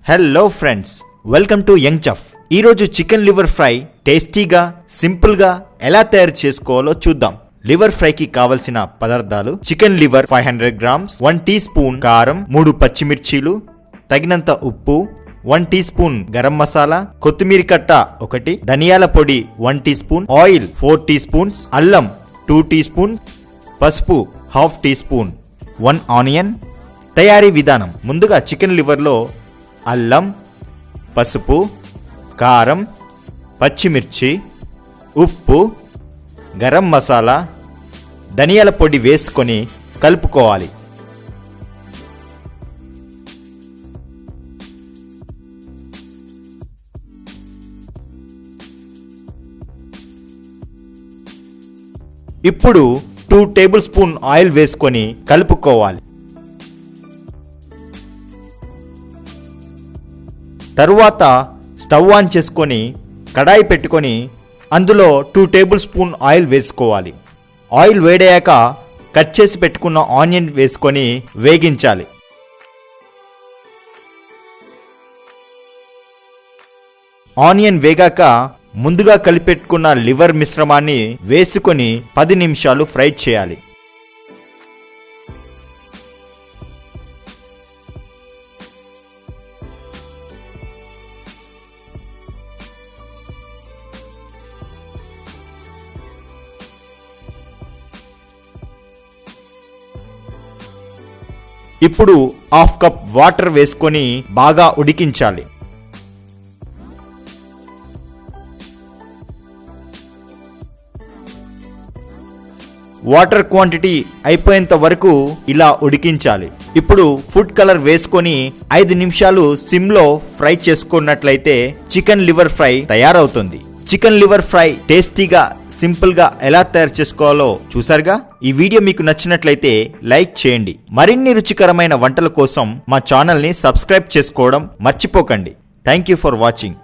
Hello friends, welcome to young chef. ఈరోజు chicken liver fry టేస్టీగా సింపుల్గా ఎలా తయారు చేసుకోవాలో చూద్దాం. లివర్ ఫ్రైకి కావలసిన పదార్థాలు: chicken liver 500 grams, 1 teaspoon కారం, 3 పచ్చిమిర్చీలు, తగినంత ఉప్పు, 1 టీ స్పూన్ గరం మసాలా, కొత్తిమీర కట్ట 1, ధనియాల పొడి 1 teaspoon, oil 4 teaspoons, అల్లం 2 టీ స్పూన్, పసుపు 1/2 టీ స్పూన్, 1 ఆనియన్. తయారీ విధానం: ముందుగా చికెన్ లివర్లో అల్లం, పసుపు, కారం, పచ్చిమిర్చి, ఉప్పు, గరం మసాలా, ధనియాల పొడి వేసుకొని కలుపుకోవాలి. ఇప్పుడు 2 టేబుల్ స్పూన్ ఆయిల్ వేసుకొని కలుపుకోవాలి. తరువాత స్టవ్ ఆన్ చేసుకొని కడాయి పెట్టుకొని అందులో 2 టేబుల్ స్పూన్ ఆయిల్ వేసుకోవాలి. ఆయిల్ వేడయ్యాక కట్ చేసి పెట్టుకున్న ఆనియన్ వేసుకొని వేగించాలి. ఆనియన్ వేగాక ముందుగా కలిపెట్టుకున్న లివర్ మిశ్రమాన్ని వేసుకొని 10 నిమిషాలు ఫ్రై చేయాలి. ఇప్పుడు 1/2 కప్ వాటర్ వేసుకొని బాగా ఉడికించాలి. వాటర్ క్వాంటిటీ అయిపోయేంత వరకు ఇలా ఉడికించాలి. ఇప్పుడు ఫుడ్ కలర్ వేసుకొని 5 నిమిషాలు సిమ్లో ఫ్రై చేసుకున్నట్లయితే చికెన్ లివర్ ఫ్రై తయారవుతుంది. చికెన్ లివర్ ఫ్రై టేస్టీగా సింపుల్గా ఎలా తయారు చేసుకోవాలో చూసారుగా. ఈ వీడియో మీకు నచ్చినట్లయితే లైక్ చేయండి. మరిన్ని రుచికరమైన వంటల కోసం మా ఛానల్ని సబ్స్క్రైబ్ చేసుకోవడం మర్చిపోకండి. Thank you for watching.